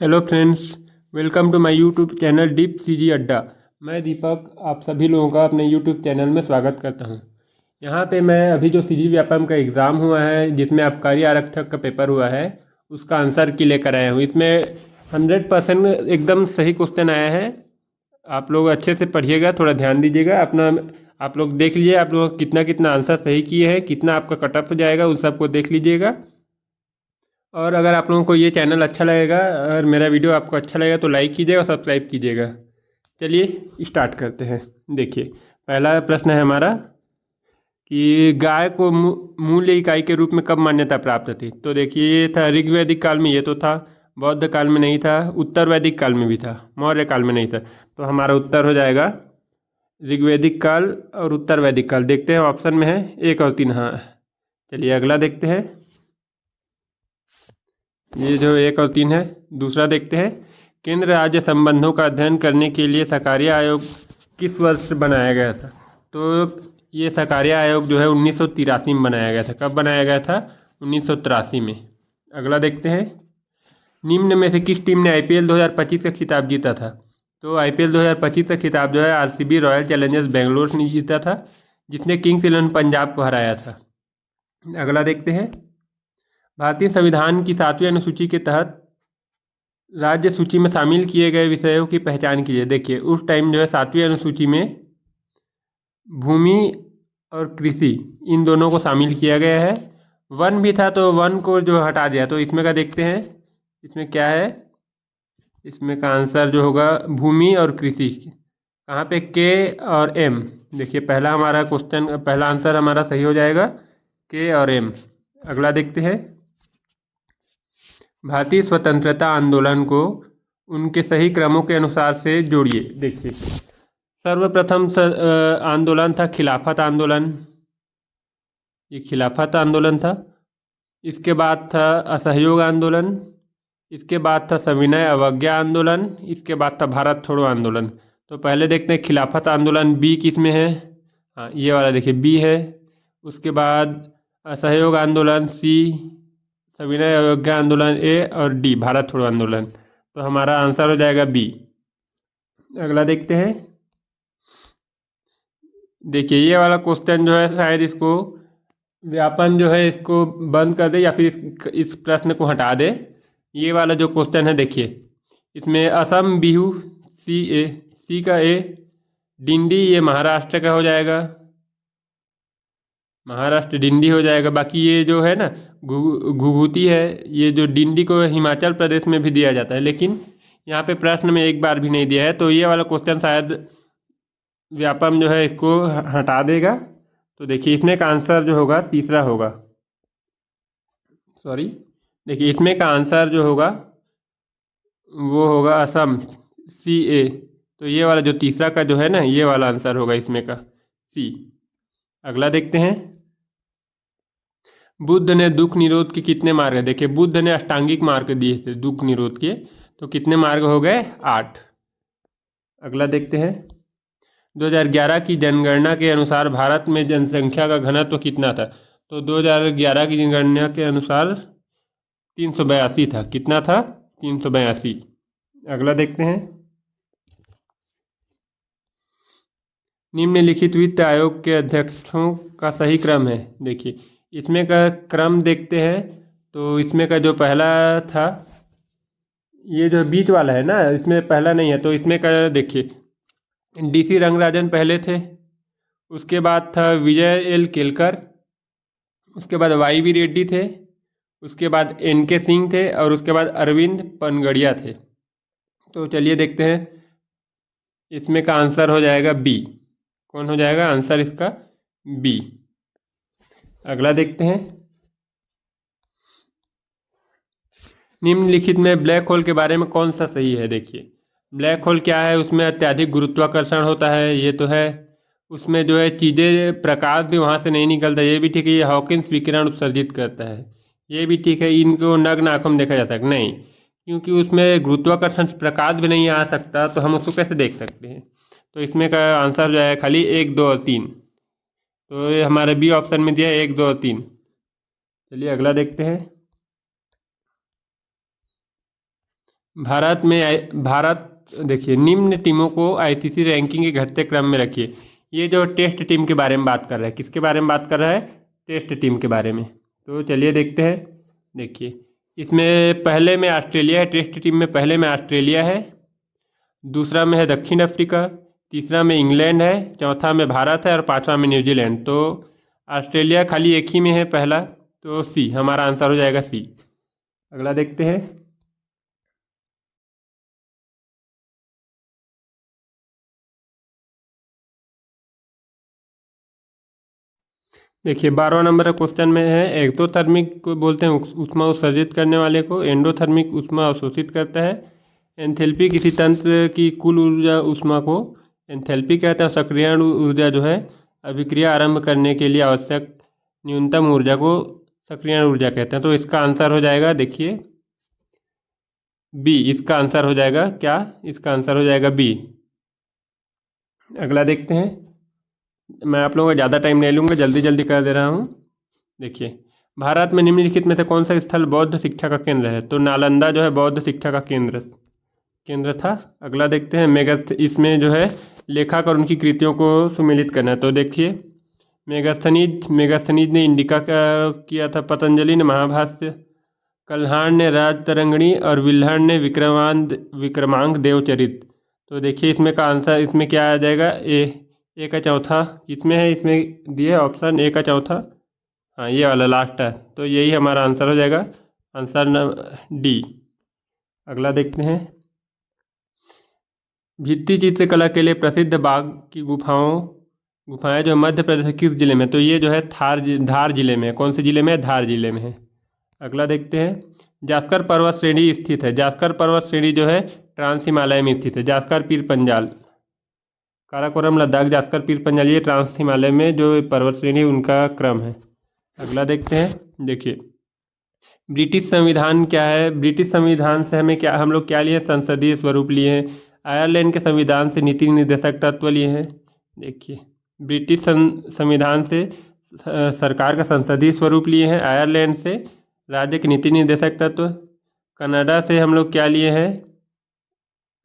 Hello friends, welcome to my YouTube channel Deep CG Adda. मैं दीपक आप सभी लोगों का अपने यूट्यूब चैनल में स्वागत करता हूं। यहां पे मैं अभी जो सीजी व्यापम का एग्ज़ाम हुआ है, जिसमें आबकारी आरक्षक का पेपर हुआ है, उसका आंसर की लेकर आया हूं। इसमें 100% एकदम सही क्वेश्चन आया है। आप लोग अच्छे से पढ़िएगा, थोड़ा ध्यान दीजिएगा अपना। आप लोग देख लीजिए आप लोग कितना कितना आंसर सही किए हैं, कितना आपका कट ऑफ जाएगा, उन सबको देख लीजिएगा। और अगर आप लोगों को ये चैनल अच्छा लगेगा और मेरा वीडियो आपको अच्छा लगेगा तो लाइक कीजिएगा और सब्सक्राइब कीजिएगा। चलिए स्टार्ट करते हैं। देखिए, पहला प्रश्न है हमारा कि गाय को मूल्य इकाई के रूप में कब मान्यता प्राप्त थी। तो देखिए, ये था ऋग्वैदिक काल में, ये तो था। बौद्ध काल में नहीं था। उत्तर वैदिक काल में भी था, मौर्य काल में नहीं था। तो हमारा उत्तर हो जाएगा ऋग्वैदिक काल और उत्तर वैदिक काल। देखते हैं ऑप्शन में है 1 और 3। हाँ, चलिए अगला देखते हैं। ये जो 1 और 3 है, दूसरा देखते हैं। केंद्र राज्य संबंधों का अध्ययन करने के लिए सकारिया आयोग किस वर्ष बनाया गया था। तो ये सकारिया आयोग जो है 1983 में बनाया गया था। कब बनाया गया था? 1983 में। अगला देखते हैं। निम्न में से किस टीम ने आईपीएल 2025 का खिताब जीता था। तो आईपीएल 2025 का खिताब जो है आरसीबी रॉयल चैलेंजर्स बेंगलोर ने जीता था, जिसने किंग्स इलेवन पंजाब को हराया था। अगला देखते हैं। भारतीय संविधान की 7वीं अनुसूची के तहत राज्य सूची में शामिल किए गए विषयों की पहचान कीजिए। देखिए, उस टाइम जो है 7वीं अनुसूची में भूमि और कृषि, इन दोनों को शामिल किया गया है। वन भी था तो वन को जो हटा दिया। तो इसमें का देखते हैं, इसमें क्या है। इसमें का आंसर जो होगा भूमि और कृषि। कहाँ पे? के और एम। देखिए, पहला हमारा क्वेश्चन, पहला आंसर हमारा सही हो जाएगा के और एम। अगला देखते हैं। भारतीय स्वतंत्रता आंदोलन को उनके सही क्रमों के अनुसार से जोड़िए। देखिए, सर्वप्रथम आंदोलन था खिलाफत आंदोलन, ये खिलाफत आंदोलन था। इसके बाद था असहयोग आंदोलन। इसके बाद था सविनय अवज्ञा आंदोलन। इसके बाद था भारत छोड़ो आंदोलन। तो पहले देखते हैं खिलाफत आंदोलन बी किस में है। हाँ, ये वाला देखिए बी है। उसके बाद असहयोग आंदोलन सी, सविनय अवज्ञा आंदोलन ए और डी भारत छोड़ो आंदोलन। तो हमारा आंसर हो जाएगा बी। अगला देखते हैं। देखिए, ये वाला क्वेश्चन जो है शायद इसको व्यापन जो है इसको बंद कर दे या फिर इस प्रश्न को हटा दे। ये वाला जो क्वेश्चन है, देखिए इसमें असम बिहू सी का ए, डिंडी ये महाराष्ट्र का हो जाएगा, महाराष्ट्र डिंडी हो जाएगा। बाकी ये जो है ना घुघुती है, ये जो डिंडी को हिमाचल प्रदेश में भी दिया जाता है, लेकिन यहाँ पे प्रश्न में एक बार भी नहीं दिया है। तो ये वाला क्वेश्चन शायद व्यापम जो है इसको हटा देगा। तो देखिए, इसमें का आंसर जो होगा तीसरा होगा। सॉरी, देखिए इसमें का आंसर जो होगा वो होगा असम सी ए। तो ये वाला जो तीसरा का जो है ना, ये वाला आंसर होगा इसमें का सी। अगला देखते हैं। बुद्ध ने दुख निरोध के कितने मार्ग है। देखिए, बुद्ध ने अष्टांगिक मार्ग दिए थे दुख निरोध के, तो कितने मार्ग हो गए? 8। अगला देखते हैं। 2011 की जनगणना के अनुसार भारत में जनसंख्या का घनत्व कितना था। तो 2011 की जनगणना के अनुसार 382 था। कितना था? 382। अगला देखते हैं। निम्नलिखित वित्त आयोग के अध्यक्षों का सही क्रम है। देखिए, इसमें का क्रम देखते हैं। तो इसमें का जो पहला था, ये जो बीच वाला है ना, इसमें पहला नहीं है। तो इसमें का देखिए, डीसी रंगराजन पहले थे। उसके बाद था विजय एल केलकर। उसके बाद वाई वी रेड्डी थे। उसके बाद एन के सिंह थे और उसके बाद अरविंद पनगड़िया थे। तो चलिए देखते हैं। इसमें का आंसर हो जाएगा बी। कौन हो जाएगा आंसर इसका? बी। अगला देखते हैं। निम्नलिखित में ब्लैक होल के बारे में कौन सा सही है। देखिए, ब्लैक होल क्या है? उसमें अत्यधिक गुरुत्वाकर्षण होता है, ये तो है। उसमें जो है चीज़ें, प्रकाश भी वहाँ से नहीं निकलता, ये भी ठीक है। ये हॉकिंस विकिरण उत्सर्जित करता है, ये भी ठीक है। इनको नग्न आंखों में देखा जा सकता नहीं, क्योंकि उसमें गुरुत्वाकर्षण से प्रकाश भी नहीं आ सकता, तो हम उसको कैसे देख सकते हैं। तो इसमें का आंसर जो है खाली 1, 2 और 3। तो ये हमारे बी ऑप्शन में दिया 1, 2 और 3। चलिए अगला देखते हैं। भारत देखिए, निम्न टीमों को आईसीसी रैंकिंग के घटते क्रम में रखिए। ये जो टेस्ट टीम के बारे में बात कर रहा है, किसके बारे में बात कर रहा है? टेस्ट टीम के बारे में। तो चलिए देखते हैं। देखिए, इसमें पहले में ऑस्ट्रेलिया है, टेस्ट टीम में पहले में ऑस्ट्रेलिया है, दूसरा में है दक्षिण अफ्रीका, तीसरा में इंग्लैंड है, चौथा में भारत है और पांचवा में न्यूजीलैंड। तो ऑस्ट्रेलिया खाली एक ही में है पहला, तो सी हमारा आंसर हो जाएगा, सी। अगला देखते हैं। देखिए 12वां नंबर का क्वेश्चन में है, एक्सोथर्मिक को बोलते हैं ऊष्मा उत्सर्जित करने वाले को, एंडोथर्मिक ऊष्मा अवशोषित करता है, एंथैल्पी किसी तंत्र की कुल ऊर्जा ऊष्मा को एंथैल्पी कहते हैं, सक्रियण ऊर्जा जो है अभिक्रिया आरंभ करने के लिए आवश्यक न्यूनतम ऊर्जा को सक्रियण ऊर्जा कहते हैं। तो इसका आंसर हो जाएगा, देखिए बी, इसका आंसर हो जाएगा क्या? इसका आंसर हो जाएगा बी। अगला देखते हैं। मैं आप लोगों का ज़्यादा टाइम नहीं लूँगा, जल्दी जल्दी कर दे रहा हूँ। देखिए, भारत में निम्नलिखित में से कौन सा स्थल बौद्ध शिक्षा का केंद्र है? तो नालंदा जो है बौद्ध शिक्षा का केंद्र था। अगला देखते हैं। इसमें जो है लेखक और उनकी कृतियों को सुमेलित करना है। तो देखिए, मेगास्थनीज ने इंडिका का किया था, पतंजलि ने महाभाष्य, कल्हाण ने राजतरंगिणी और विल्हण ने विक्रमांक देवचरित। तो देखिए इसमें का आंसर, इसमें क्या आ जाएगा? ए का चौथा इसमें है, इसमें दिए ऑप्शन ए का चौथा, हाँ ये वाला लास्ट है। तो यही हमारा आंसर हो जाएगा, आंसर डी। अगला देखते हैं। भित्ति चित्रकला के लिए प्रसिद्ध बाघ की गुफाएं जो मध्य प्रदेश के किस जिले में? तो ये जो है धार जिले में। कौन से जिले में? धार जिले में है। अगला देखते हैं। जास्कर पर्वत श्रेणी स्थित है। जास्कर पर्वत श्रेणी जो है ट्रांस हिमालय में स्थित है। जास्कर पीर पंजाल, काराकोरम, लद्दाख, जास्कर पीर पंजाल, ये ट्रांस हिमालय में जो पर्वत श्रेणी उनका क्रम है। अगला देखते हैं। देखिए, ब्रिटिश संविधान क्या है? ब्रिटिश संविधान से हम लोग क्या लिए? संसदीय स्वरूप लिए हैं। आयरलैंड के संविधान से नीति निर्देशक तत्व लिए हैं। देखिए, ब्रिटिश संविधान से सरकार का संसदीय स्वरूप लिए हैं, आयरलैंड से राज्य के नीति निर्देशक तत्व, कनाडा से हम लोग क्या लिए हैं?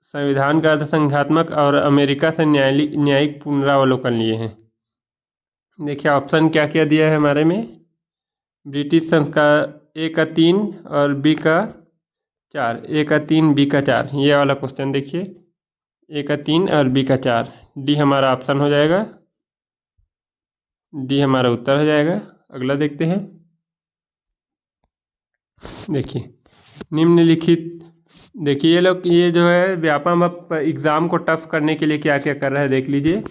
संविधान का अर्धसंघात्मक, और अमेरिका से न्यायिक पुनरावलोकन लिए हैं। देखिए ऑप्शन क्या क्या दिया है हमारे में। ब्रिटिश संस्कार ए का 3 और बी का 4, ए का 3 बी का 4, ये वाला क्वेश्चन देखिए, ए का 3 और बी का 4, डी हमारा ऑप्शन हो जाएगा, डी हमारा उत्तर हो जाएगा। अगला देखते हैं। देखिए, निम्नलिखित, देखिए ये लोग, ये जो है व्यापम अब एग्ज़ाम को टफ करने के लिए क्या क्या कर रहा है देख लीजिए।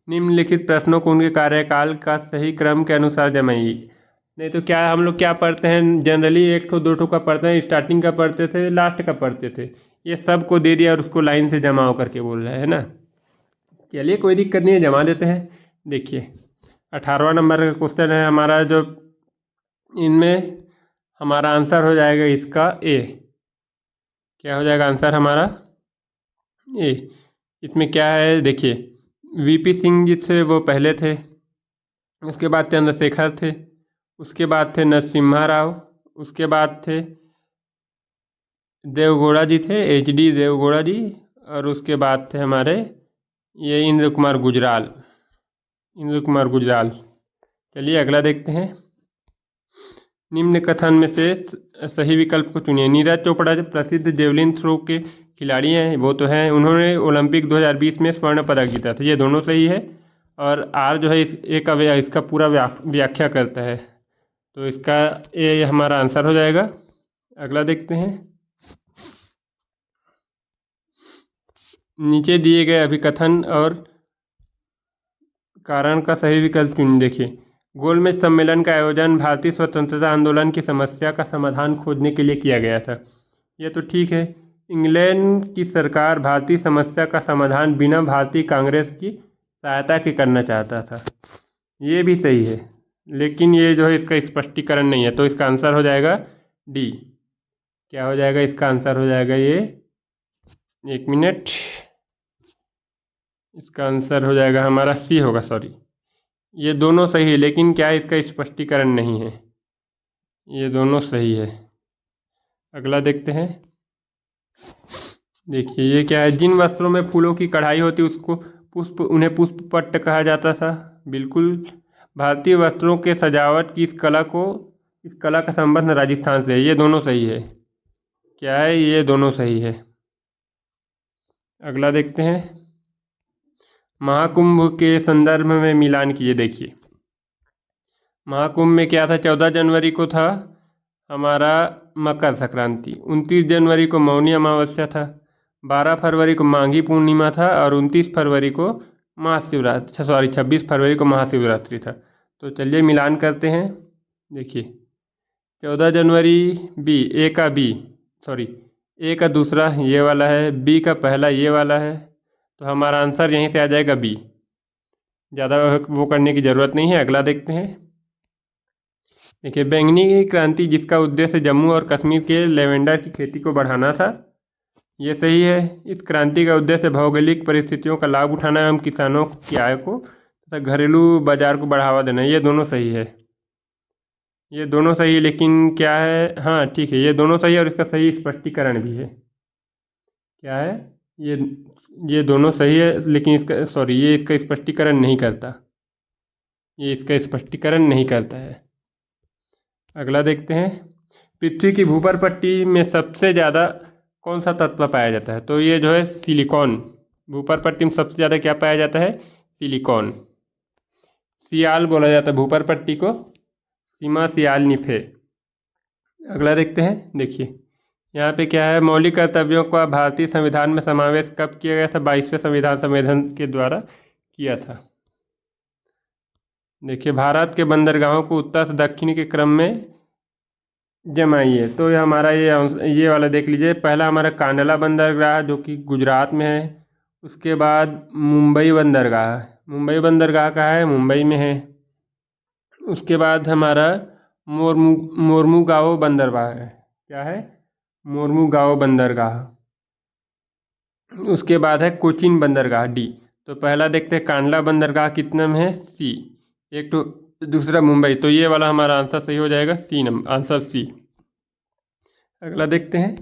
निम्नलिखित प्रश्नों को उनके कार्यकाल का सही क्रम के अनुसार जमाइए। नहीं तो क्या हम लोग क्या पढ़ते हैं जनरली, एक ठो दो ठो का पढ़ते हैं, स्टार्टिंग का पढ़ते थे, लास्ट का पढ़ते थे। ये सब को दे दिया और उसको लाइन से जमाओ करके बोल रहा है ना। चलिए कोई दिक्कत नहीं है, जमा देते हैं। देखिए 18वां नंबर का क्वेश्चन है हमारा, जो इनमें हमारा आंसर हो जाएगा इसका ए। क्या हो जाएगा आंसर हमारा? ए। इसमें क्या है देखिए, वीपी सिंह जी से वो पहले थे, उसके बाद चंद्रशेखर थे, उसके बाद थे नरसिम्हा राव, उसके बाद थे देवगौड़ा जी थे, एचडी देवगौड़ा जी, और उसके बाद थे हमारे ये इंद्र कुमार गुजराल। चलिए अगला देखते हैं। निम्न कथन में से सही विकल्प को चुनिए। नीरज चोपड़ा जो प्रसिद्ध जेवलिन थ्रो के खिलाड़ी हैं, वो तो हैं, उन्होंने ओलंपिक 2020 में स्वर्ण पदक जीता था, ये दोनों सही है। और आर जो है इसका पूरा व्याख्या करता है, तो इसका ये हमारा आंसर हो जाएगा। अगला देखते हैं। नीचे दिए गए अभिकथन और कारण का सही विकल्प चुनिए। देखिए, गोलमेज सम्मेलन का आयोजन भारतीय स्वतंत्रता आंदोलन की समस्या का समाधान खोजने के लिए किया गया था, ये तो ठीक है। इंग्लैंड की सरकार भारतीय समस्या का समाधान बिना भारतीय कांग्रेस की सहायता के करना चाहता था, ये भी सही है, लेकिन ये जो है इसका स्पष्टीकरण नहीं है, तो इसका आंसर हो जाएगा डी। क्या हो जाएगा इसका आंसर? हो जाएगा ये, एक मिनट, इसका आंसर हो जाएगा हमारा सी होगा, सॉरी, ये दोनों सही है, लेकिन क्या इसका स्पष्टीकरण नहीं है, ये दोनों सही है। अगला देखते हैं। देखिए ये क्या है, जिन वस्त्रों में फूलों की कढ़ाई होती उसको उन्हें पुष्प पट्ट कहा जाता था। बिल्कुल। भारतीय वस्त्रों के सजावट की इस कला का संबंध राजस्थान से है। ये दोनों सही है। क्या है, ये दोनों सही है। अगला देखते हैं। महाकुंभ के संदर्भ में मिलान कीजिए। देखिए महाकुंभ में क्या था, 14 जनवरी को था हमारा मकर संक्रांति, 29 जनवरी को मौनी अमावस्या था, 12 फरवरी को माघी पूर्णिमा था और 29 फरवरी को महाशिवरात्रि, 26 फरवरी को महाशिवरात्रि था। तो चलिए मिलान करते हैं। देखिए 14 जनवरी ए का दूसरा ये वाला है, बी का पहला ये वाला है, तो हमारा आंसर यहीं से आ जाएगा बी। ज़्यादा वो करने की ज़रूरत नहीं है। अगला देखते हैं। देखिए बैंगनी क्रांति जिसका उद्देश्य जम्मू और कश्मीर के लेवेंडर की खेती को बढ़ाना था, ये सही है। इस क्रांति का उद्देश्य भौगोलिक परिस्थितियों का लाभ उठाना एवं किसानों की आय को तथा घरेलू बाजार को बढ़ावा देना, ये दोनों सही है। ये दोनों सही है, लेकिन क्या है, हाँ ठीक है, ये दोनों सही है और इसका सही स्पष्टीकरण भी है। क्या है, ये दोनों सही है, लेकिन ये इसका स्पष्टीकरण नहीं करता। ये इसका स्पष्टीकरण नहीं करता है। अगला देखते हैं। पृथ्वी की भूपर पट्टी में सबसे ज़्यादा कौन सा तत्व पाया जाता है, तो ये जो है सिलिकॉन। भूपर पट्टी में सबसे ज़्यादा क्या पाया जाता है, सिलिकॉन। सियाल बोला जाता है भूपर पट्टी को, सीमा सियाल निफे। अगला देखते हैं। देखिए यहाँ पे क्या है, मौलिक कर्तव्यों का भारतीय संविधान में समावेश कब किया गया था, 22वें संविधान संशोधन के द्वारा किया था। देखिए भारत के बंदरगाहों को उत्तर से दक्षिण के क्रम में जमाइए, तो ये हमारा ये वाला देख लीजिए। पहला हमारा कांडला बंदरगाह जो कि गुजरात में है, उसके बाद मुंबई बंदरगाह। मुंबई बंदरगाह कहाँ है, मुंबई में है। उसके बाद हमारा मोरमुगाओ बंदरगाह है। क्या है, मोरमुगाओ बंदरगाह। उसके बाद है कोचीन बंदरगाह, डी। तो पहला देखते हैं कांडला बंदरगाह कितने में है, सी। एक तो दूसरा मुंबई, तो ये वाला हमारा आंसर सही हो जाएगा, सी नंबर, आंसर सी। अगला देखते हैं।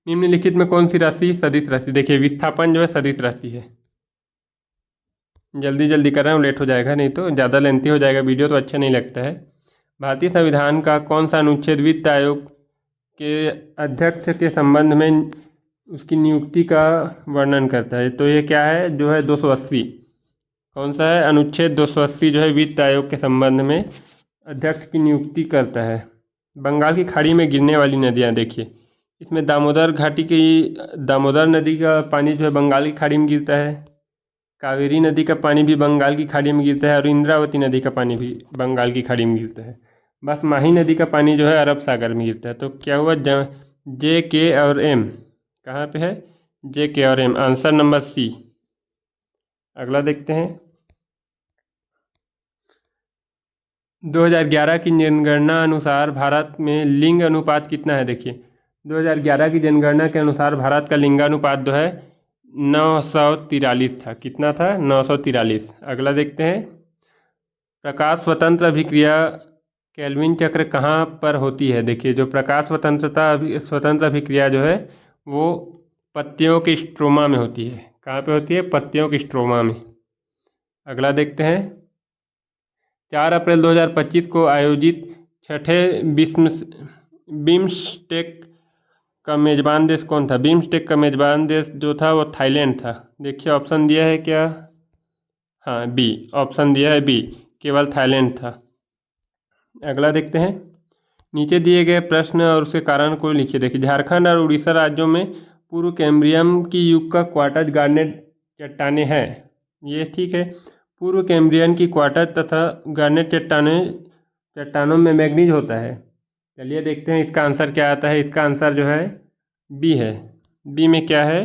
निम्नलिखित में कौन सी राशि सदिश राशि, देखिए विस्थापन जो है सदिश राशि है। जल्दी जल्दी कर रहा हूँ, लेट हो जाएगा, नहीं तो ज़्यादा लेंथी हो जाएगा वीडियो, तो अच्छा नहीं लगता है। भारतीय संविधान का कौन सा अनुच्छेद वित्त आयोग के अध्यक्ष के संबंध में उसकी नियुक्ति का वर्णन करता है, तो ये क्या है, जो है 280। कौन सा है, अनुच्छेद 280 जो है वित्त आयोग के संबंध में अध्यक्ष की नियुक्ति करता है। बंगाल की खाड़ी में गिरने वाली नदियाँ, देखिए इसमें दामोदर नदी का पानी जो है बंगाल की खाड़ी में गिरता है, कावेरी नदी का पानी भी बंगाल की खाड़ी में गिरता है और इंद्रावती नदी का पानी भी बंगाल की खाड़ी में गिरता है। बस माही नदी का पानी जो है अरब सागर में गिरता है। तो क्या हुआ, जे के और एम कहाँ पे है, जे के और एम, आंसर नंबर सी। अगला देखते हैं। 2011 की जनगणना अनुसार भारत में लिंग अनुपात कितना है, देखिए 2011 की जनगणना के अनुसार भारत का लिंगानुपात जो है 943 था। कितना था, 943। अगला देखते हैं। प्रकाश स्वतंत्र अभिक्रिया केल्विन चक्र कहाँ पर होती है, देखिए जो प्रकाश स्वतंत्र अभिक्रिया जो है वो पत्तियों के स्ट्रोमा में होती है। कहाँ पे होती है, पत्तियों के स्ट्रोमा में। अगला देखते हैं। 4 अप्रैल 2025 को आयोजित छठे बिम्स्टेक का मेजबान देश कौन था, बिम्स्टेक का मेजबान देश जो था वो थाईलैंड था। देखिए ऑप्शन दिया है क्या, हाँ बी, ऑप्शन दिया है बी, केवल थाईलैंड था। अगला देखते हैं। नीचे दिए गए प्रश्न और उसके कारण को लिखिए। देखिए झारखंड और उड़ीसा राज्यों में पूर्व कैम्ब्रियम की युग का क्वार्टज गार्नेट चट्टानें हैं, ये ठीक है। पूर्व कैम्ब्रियन की क्वार्टज तथा गार्नेट चट्टानों में मैग्नीज होता है। चलिए देखते हैं इसका आंसर क्या आता है। इसका आंसर जो है बी है। बी में क्या है,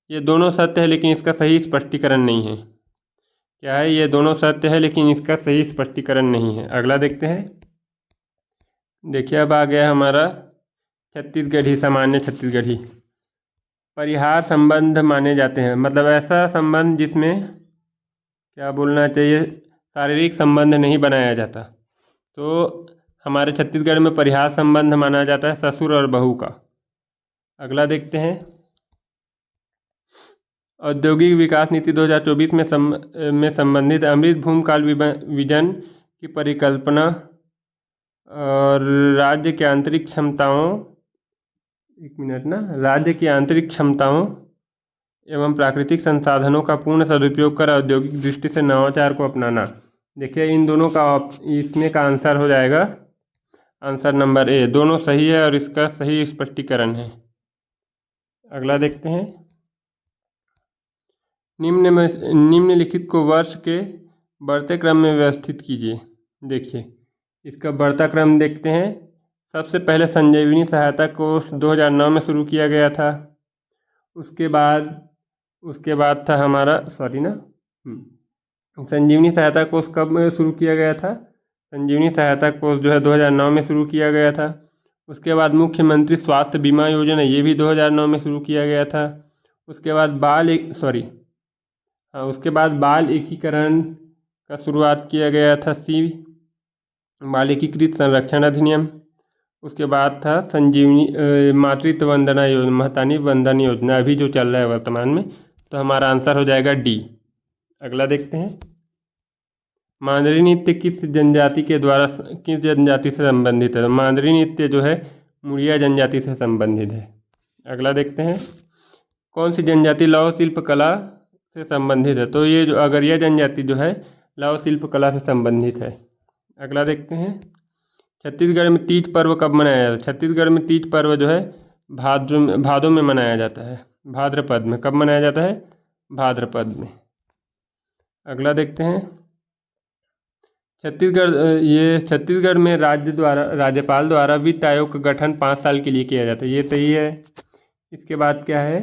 ये दोनों सत्य है लेकिन इसका सही स्पष्टीकरण नहीं है। क्या है, ये दोनों सत्य है लेकिन इसका सही स्पष्टीकरण नहीं है। अगला देखते हैं। देखिए अब आ गया हमारा छत्तीसगढ़ी, सामान्य छत्तीसगढ़ी। परिहार संबंध माने जाते हैं, मतलब ऐसा संबंध जिसमें क्या बोलना चाहिए, शारीरिक संबंध नहीं बनाया जाता। तो हमारे छत्तीसगढ़ में परिहार संबंध माना जाता है ससुर और बहू का। अगला देखते हैं। औद्योगिक विकास नीति 2024 में संबंधित अमृत भूमकाल विजन की परिकल्पना और राज्य की आंतरिक क्षमताओं, राज्य की आंतरिक क्षमताओं एवं प्राकृतिक संसाधनों का पूर्ण सदुपयोग कर औद्योगिक दृष्टि से नवाचार को अपनाना। देखिए इन दोनों का इसमें का आंसर हो जाएगा आंसर नंबर ए। दोनों सही है और इसका सही स्पष्टीकरण है। अगला देखते हैं। निम्नलिखित को वर्ष के बढ़ते क्रम में व्यवस्थित कीजिए। देखिए इसका बढ़ता क्रम देखते हैं। सबसे पहले संजीवनी सहायता कोष 2009 में शुरू किया गया था। उसके बाद था हमारा संजीवनी सहायता कोष कब शुरू किया गया था? संजीवनी सहायता कोष जो है 2009 में शुरू किया गया था। उसके बाद मुख्यमंत्री स्वास्थ्य बीमा योजना, ये भी 2009 में शुरू किया गया था। उसके बाद बाल एकीकरण का शुरुआत किया गया था, बाल एकीकृत संरक्षण अधिनियम। उसके बाद था संजीवनी मातृत्व वंदना योजना, महतानी वंदन योजना, अभी जो चल रहा है वर्तमान में। तो हमारा आंसर हो जाएगा डी। अगला देखते हैं। मांदरी नृत्य किस जनजाति से संबंधित है? मांदरी नृत्य जो है मुड़िया जनजाति से संबंधित है। अगला देखते हैं। कौन सी जनजाति लौह शिल्प कला से संबंधित है? तो ये जो अगरिया जनजाति जो है लौह शिल्प कला से संबंधित है। अगला देखते हैं। छत्तीसगढ़ में तीज पर्व कब मनाया जाता है? छत्तीसगढ़ में तीज पर्व जो है भादों में मनाया जाता है, भाद्रपद में। कब मनाया जाता है? भाद्रपद में। अगला देखते हैं। छत्तीसगढ़ में राज्यपाल द्वारा वित्त आयोग का गठन 5 साल के लिए किया जाता है, ये सही है। इसके बाद क्या है?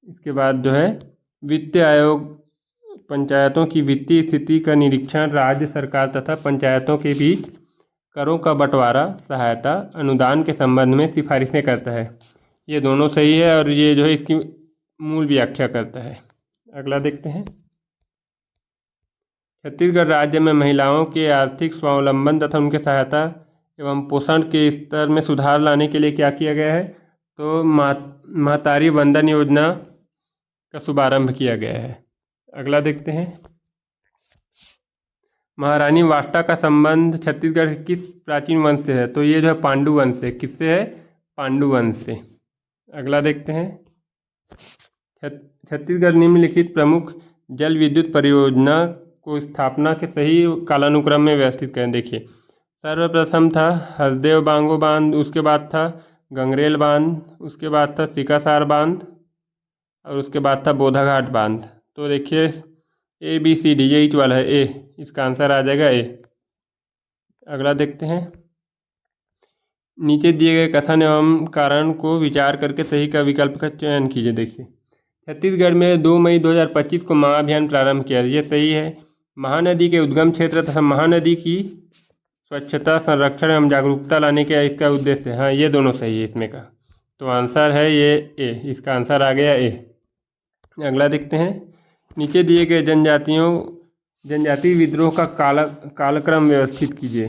इसके बाद जो है वित्त आयोग पंचायतों की वित्तीय स्थिति का निरीक्षण, राज्य सरकार तथा पंचायतों के बीच करों का बंटवारा, सहायता, अनुदान के संबंध में सिफारिशें करता है। ये दोनों सही है और ये जो है इसकी मूल व्याख्या करता है। अगला देखते हैं। छत्तीसगढ़ राज्य में महिलाओं के आर्थिक स्वावलंबन तथा उनके सहायता एवं पोषण के स्तर में सुधार लाने के लिए क्या किया गया है? तो महतारी वंदन योजना का शुभारंभ किया गया है। अगला देखते हैं। महारानी वाष्टा का संबंध छत्तीसगढ़ के किस प्राचीन वंश से है? तो ये जो है पांडु वंश से। किससे है? पांडु वंश से। अगला देखते हैं। छत्तीसगढ़ निम्नलिखित प्रमुख जल विद्युत परियोजना को स्थापना के सही कालानुक्रम में व्यवस्थित करें। देखिए सर्वप्रथम था हसदेव बांगो बांध, उसके बाद था गंगरेल बांध, उसके बाद था सिकासार बांध और उसके बाद था बोधाघाट बांध। तो देखिए ABCD यही वाला है ए, इसका आंसर आ जाएगा ए। अगला देखते हैं। नीचे दिए गए कथन एवं कारण को विचार करके सही का विकल्प का चयन कीजिए। देखिए छत्तीसगढ़ में 2 मई 2025 को महाअभियान प्रारंभ किया, ये सही है। महानदी के उद्गम क्षेत्र तथा महानदी की स्वच्छता, संरक्षण एवं जागरूकता लाने का इसका उद्देश्य है। हाँ ये दोनों सही है इसमें का। तो आंसर है ये ए, इसका आंसर आ गया ए। अगला देखते हैं। नीचे दिए गए जनजाति विद्रोह का कालक्रम व्यवस्थित कीजिए।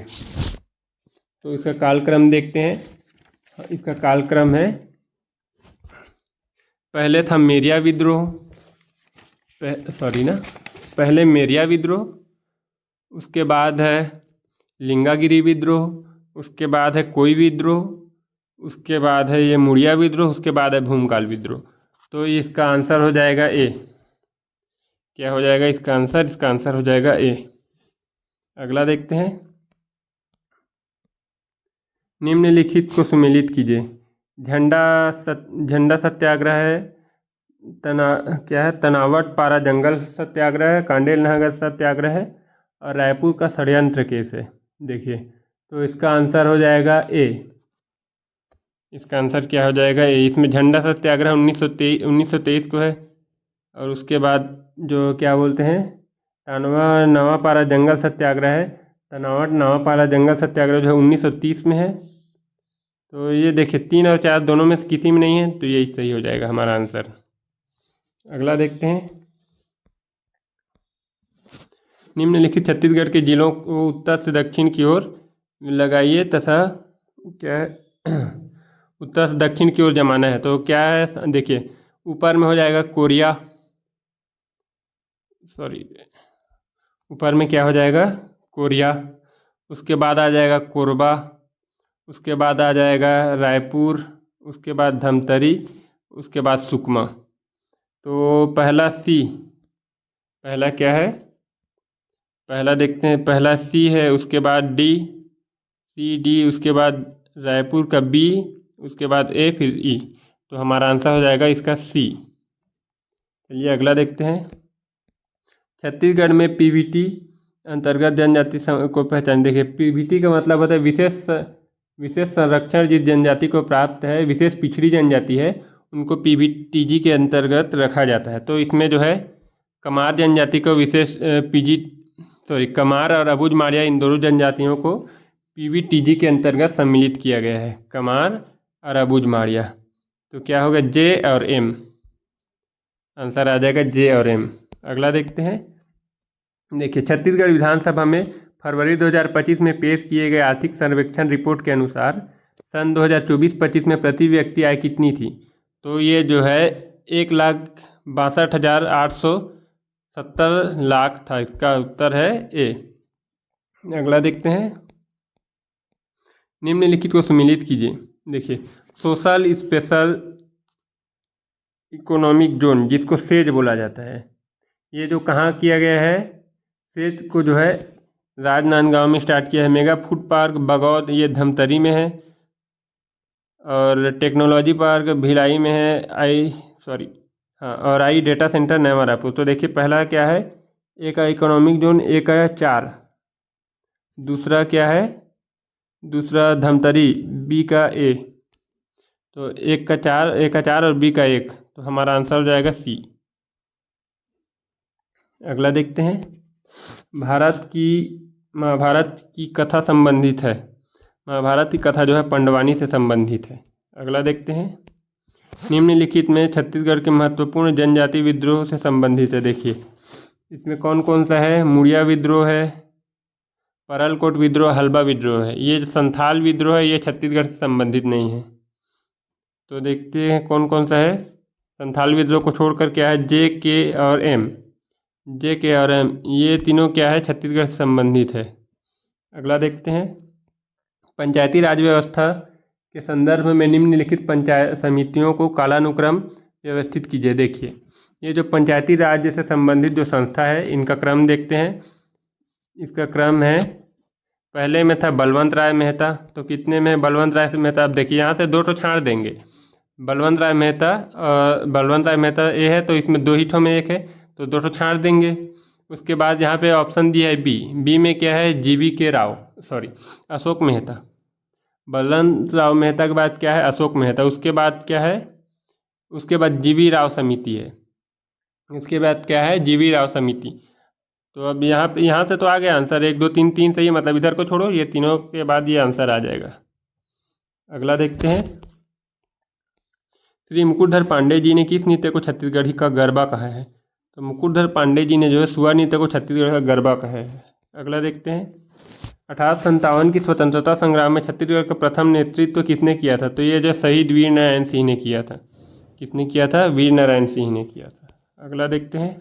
तो इसका कालक्रम देखते हैं। इसका कालक्रम है, पहले था मेरिया विद्रोह, पहले मेरिया विद्रोह, उसके बाद है लिंगागिरी विद्रोह, उसके बाद है कोई विद्रोह, उसके बाद है ये मुड़िया विद्रोह, उसके बाद है भूमकाल विद्रोह। तो इसका आंसर हो जाएगा ए। क्या हो जाएगा इसका आंसर? इसका आंसर हो जाएगा ए। अगला देखते हैं। निम्नलिखित को सुमेलित कीजिए। झंडा सत्याग्रह है, तनावट पारा जंगल सत्याग्रह है, कांडेल नगर सत्याग्रह है और रायपुर का षड्यंत्र केस है। देखिए तो इसका आंसर हो जाएगा ए। इसका आंसर क्या हो जाएगा ए। इसमें झंडा सत्याग्रह 1923 को है और उसके बाद जो क्या बोलते हैं नवापारा जंगल सत्याग्रह है, तनावट नवापारा जंगल सत्याग्रह जो है 1930 में है। तो ये देखिए 3 और 4 दोनों में किसी में नहीं है, तो यही सही हो जाएगा हमारा आंसर। अगला देखते हैं। निम्नलिखित छत्तीसगढ़ के जिलों को उत्तर से दक्षिण की ओर लगाइए तथा क्या है उत्तर से दक्षिण की ओर जमाना है। तो क्या है देखिए ऊपर में हो जाएगा कोरिया, सॉरी, ऊपर में क्या हो जाएगा, कोरिया। उसके बाद आ जाएगा कोरबा, उसके बाद आ जाएगा रायपुर, उसके बाद धमतरी, उसके बाद सुकमा। तो पहला सी, पहला क्या है, पहला देखते हैं, पहला सी है, उसके बाद डी, सी डी, उसके बाद रायपुर का बी, उसके बाद ए, फिर ई। तो हमारा आंसर हो जाएगा इसका सी। चलिए अगला देखते हैं। छत्तीसगढ़ में पीवीटी अंतर्गत जनजाति को पहचान। देखिए पीवीटी का मतलब होता है विशेष संरक्षण। जिस जनजाति को प्राप्त है, विशेष पिछड़ी जनजाति है, उनको पीवीटीजी के अंतर्गत रखा जाता है। तो इसमें जो है कमार जनजाति को विशेष कमार और अबुझ मारिया, इन दोनों जनजातियों को पीवीटीजी के अंतर्गत सम्मिलित किया गया है, कमार और अबुझ मारिया। तो क्या होगा, जे और एम, आंसर आ जाएगा जे और एम। अगला देखते हैं। देखिए छत्तीसगढ़ विधानसभा में फरवरी 2025 में पेश किए गए आर्थिक सर्वेक्षण रिपोर्ट के अनुसार सन 2024-25 में प्रति व्यक्ति आय कितनी थी। तो ये जो है 1,62,870 लाख था। इसका उत्तर है ए। अगला देखते हैं। निम्नलिखित को सम्मिलित कीजिए। देखिए सोशल स्पेशल इकोनॉमिक जोन, जिसको सेज बोला जाता है, ये जो कहाँ किया गया है, सेज को जो है राजनांदगांव में स्टार्ट किया है। मेगा फूड पार्क बगौद, ये धमतरी में है। और टेक्नोलॉजी पार्क भिलाई में है, और आई डेटा सेंटर नया रायपुर। तो देखिए पहला क्या है, एक का इकोनॉमिक जोन, एक का 4, दूसरा क्या है, दूसरा धमतरी, बी का ए। तो एक का 4 और बी का 1। तो हमारा आंसर हो जाएगा सी। अगला देखते हैं। महाभारत की कथा संबंधित है। महाभारत की कथा जो है पांडवानी से संबंधित है। अगला देखते हैं। निम्नलिखित में छत्तीसगढ़ के महत्वपूर्ण जनजाति विद्रोह से संबंधित है। देखिए इसमें कौन कौन सा है, मुड़िया विद्रोह है, परलकोट विद्रोह, हल्बा विद्रोह है। ये संथाल विद्रोह है, ये छत्तीसगढ़ से संबंधित नहीं है। तो देखते हैं कौन कौन सा है। संथाल विद्रोह को छोड़कर क्या है, जे के और एम, ये तीनों क्या है, छत्तीसगढ़ से संबंधित है। अगला देखते हैं। पंचायती राज व्यवस्था के संदर्भ में निम्नलिखित पंचायत समितियों को कालानुक्रम व्यवस्थित कीजिए। देखिए ये जो पंचायती राज से संबंधित जो संस्था है, इनका क्रम देखते हैं। इसका क्रम है, पहले में था बलवंत राय मेहता। तो कितने में बलवंत राय मेहता, अब देखिए यहाँ से 2 ठो छाड़ देंगे। बलवंत राय मेहता ए है, तो इसमें 2 ही ठो में 1 है, तो 2 ठो छाड़ देंगे। उसके बाद यहाँ पे ऑप्शन दिया है बी में क्या है, अशोक मेहता। बलवंत राव मेहता के बाद क्या है, अशोक मेहता। उसके बाद क्या है, उसके बाद जीवी राव समिति है। उसके बाद क्या है, जीवी राव समिति। तो अब यहाँ से तो आ गया आंसर 1 2 3, 3 सही है, मतलब इधर को छोड़ो, ये तीनों के बाद ये आंसर आ जाएगा। अगला देखते हैं। श्री मुकुटधर पांडे जी ने किस नृत्य को छत्तीसगढ़ी का गरबा कहा है। तो मुकुटधर पांडे जी ने जो है सुआ नृत्य को छत्तीसगढ़ का गरबा कहा है। अगला देखते हैं। 1857 की स्वतंत्रता संग्राम में छत्तीसगढ़ का प्रथम नेतृत्व किसने किया था। तो ये जो शहीद वीर नारायण सिंह ने किया था। किसने किया था, वीर नारायण सिंह ने किया था। अगला देखते हैं।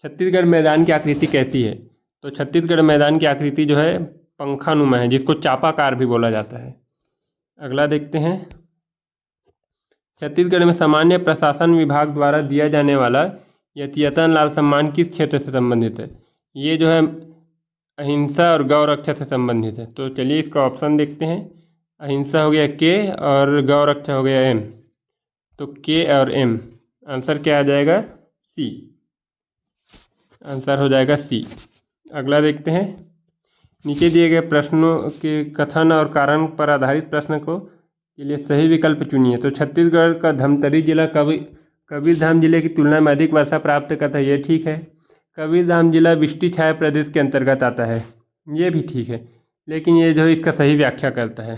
छत्तीसगढ़ मैदान की आकृति कैसी है। तो छत्तीसगढ़ मैदान की आकृति जो है पंखानुमा है, जिसको चापाकार भी बोला जाता है। अगला देखते हैं। छत्तीसगढ़ में सामान्य प्रशासन विभाग द्वारा दिया जाने वाला यतियतन लाल सम्मान किस क्षेत्र से संबंधित है। ये जो है अहिंसा और गौ रक्षा से संबंधित है। तो चलिए इसका ऑप्शन देखते हैं। अहिंसा हो गया के और गौ रक्षा हो गया एम। तो के और एम, आंसर क्या आ जाएगा, सी। आंसर हो जाएगा सी। अगला देखते हैं। नीचे दिए गए प्रश्नों के कथन और कारण पर आधारित प्रश्न को के लिए सही विकल्प चुनिए। तो छत्तीसगढ़ का धमतरी जिला कबीरधाम जिले की तुलना में अधिक वर्षा प्राप्त करता है, ये ठीक है। कबीरधाम जिला वृष्टि छाया प्रदेश के अंतर्गत आता है, ये भी ठीक है। लेकिन ये जो है इसका सही व्याख्या करता है,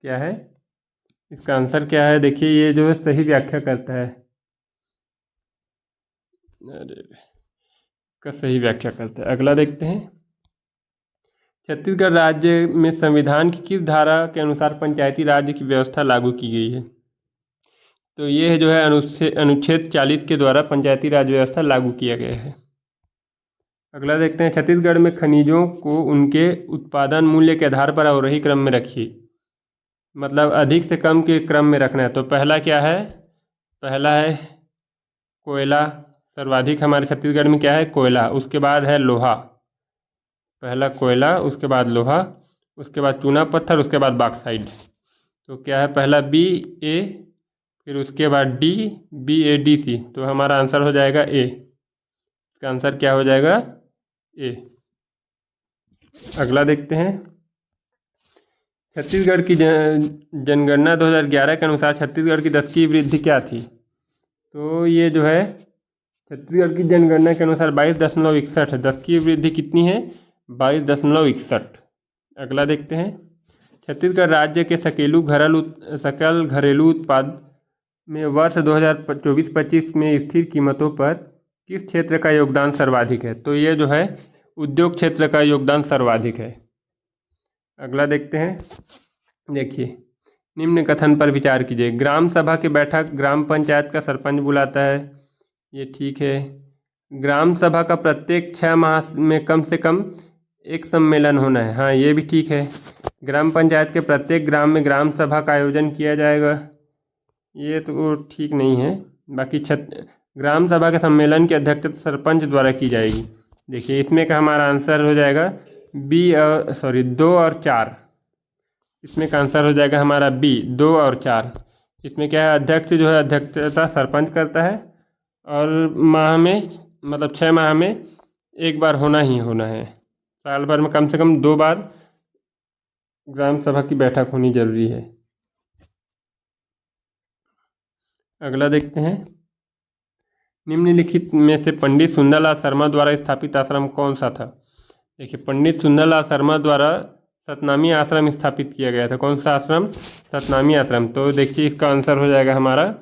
क्या है इसका आंसर क्या है, देखिए ये जो है सही व्याख्या करता है। इसका सही व्याख्या करता है। अगला देखते हैं। छत्तीसगढ़ राज्य में संविधान की किस धारा के अनुसार पंचायती राज की व्यवस्था लागू की गई है। तो ये जो है अनुच्छेद 40 के द्वारा पंचायती राज व्यवस्था लागू किया गया है। अगला देखते हैं, छत्तीसगढ़ में खनिजों को उनके उत्पादन मूल्य के आधार पर अवरोही क्रम में रखिए। मतलब अधिक से कम के क्रम में रखना है। तो पहला क्या है? पहला है कोयला। सर्वाधिक हमारे छत्तीसगढ़ में क्या है? कोयला। उसके बाद है लोहा। पहला कोयला, उसके बाद लोहा, उसके बाद चूना पत्थर, उसके बाद बॉक्साइट। तो क्या है? पहला बी ए, फिर उसके बाद D, B A D C. तो हमारा आंसर हो जाएगा ए। इसका आंसर क्या हो जाएगा? ए। अगला देखते हैं, छत्तीसगढ़ की जनगणना 2011 के अनुसार छत्तीसगढ़ की दशकीय वृद्धि क्या थी? तो ये जो है छत्तीसगढ़ की जनगणना के अनुसार 22.61 है। दशकीय वृद्धि कितनी है? 22.61। अगला देखते हैं, छत्तीसगढ़ राज्य के सकल घरेलू उत्पाद में वर्ष 2024-25 में स्थिर कीमतों पर किस क्षेत्र का योगदान सर्वाधिक है? तो ये जो है उद्योग क्षेत्र का योगदान सर्वाधिक है। अगला देखते हैं, देखिए, निम्न कथन पर विचार कीजिए। ग्राम सभा की बैठक ग्राम पंचायत का सरपंच बुलाता है। ये ठीक है। ग्राम सभा का प्रत्येक 6 माह में कम से कम एक सम्मेलन होना है। हाँ, ये भी ठीक है। ग्राम पंचायत के प्रत्येक ग्राम में ग्राम सभा का आयोजन किया जाएगा। ये तो ठीक नहीं है। बाकी ग्राम सभा के सम्मेलन की अध्यक्षता सरपंच द्वारा की जाएगी। देखिए, इसमें का हमारा आंसर हो जाएगा बी 2 और 4। इसमें का आंसर हो जाएगा हमारा बी 2 और 4। इसमें क्या है? अध्यक्ष जो है अध्यक्षता सरपंच करता है और माह में मतलब 6 माह में एक बार होना ही होना है। साल भर में कम से कम 2 बार ग्राम सभा की बैठक होनी जरूरी है। अगला देखते हैं, निम्नलिखित में से पंडित सुंदरलाल शर्मा द्वारा स्थापित आश्रम कौन सा था? देखिए, पंडित सुंदरलाल शर्मा द्वारा सतनामी आश्रम स्थापित किया गया था। कौन सा आश्रम? सतनामी आश्रम। तो देखिए, इसका आंसर हो जाएगा हमारा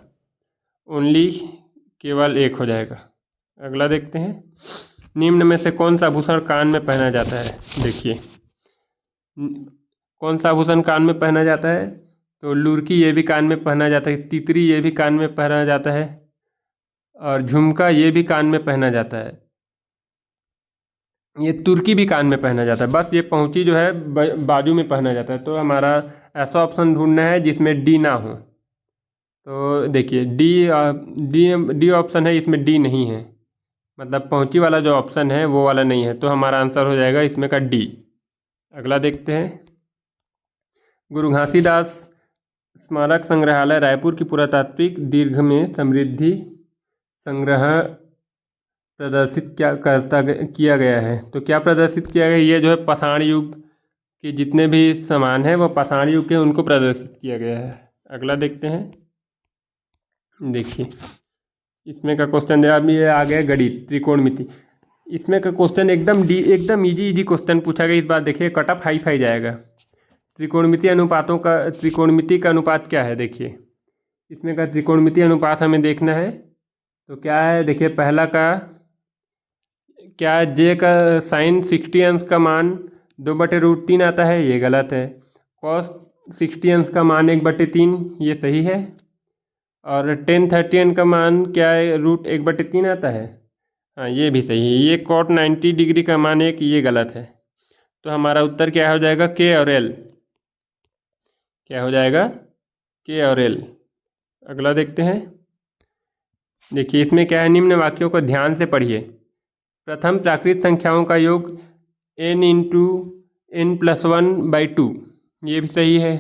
ओनली, केवल एक हो जाएगा। अगला देखते हैं, निम्न में से कौन सा आभूषण कान में पहना जाता है? देखिए, कौन सा आभूषण कान में पहना जाता है? तो लुरकी ये भी कान में पहना जाता है, तितरी ये भी कान में पहना जाता है, और झुमका ये भी कान में पहना जाता है, ये तुर्की भी कान में पहना जाता है। बस ये पहुंची जो है बाजू में पहना जाता है। तो हमारा ऐसा ऑप्शन ढूंढना है जिसमें डी ना हो। तो देखिए, डी ऑप्शन है, इसमें डी नहीं है। मतलब पहुंची वाला जो ऑप्शन है वो वाला नहीं है। तो हमारा आंसर हो जाएगा इसमें का डी। अगला देखते हैं, गुरु घासीदास स्मारक संग्रहालय रायपुर की पुरातात्विक दीर्घ में समृद्धि संग्रह प्रदर्शित किया गया है। तो क्या प्रदर्शित किया गया? ये जो है पाषाण युग के जितने भी सामान हैं वो पाषाण युग के, उनको प्रदर्शित किया गया है। अगला देखते हैं, देखिए, इसमें का क्वेश्चन अब ये आ गया गणित त्रिकोणमिति। इसमें का क्वेश्चन एकदम इजी क्वेश्चन पूछा गया इस बार। देखिए, कट ऑफ हाई जाएगा। त्रिकोणमिति का अनुपात क्या है? देखिए, इसमें का त्रिकोणमिति अनुपात हमें देखना है। तो क्या है? देखिए, पहला का क्या है? जे का साइन 60 अंश का मान 2/√3 आता है, ये गलत है। कॉस 60 अंश का मान 1/3, ये सही है। और टेन 30 का मान क्या है? √1/3 आता है, हाँ ये भी सही है। ये कॉट 90 डिग्री का मान 1, ये गलत है। तो हमारा उत्तर क्या हो जाएगा? के और एल। क्या हो जाएगा? के और एल। अगला देखते हैं, देखिए, इसमें क्या है? निम्न वाक्यों को ध्यान से पढ़िए। प्रथम प्राकृत संख्याओं का योग n × n+1/2, ये भी सही है।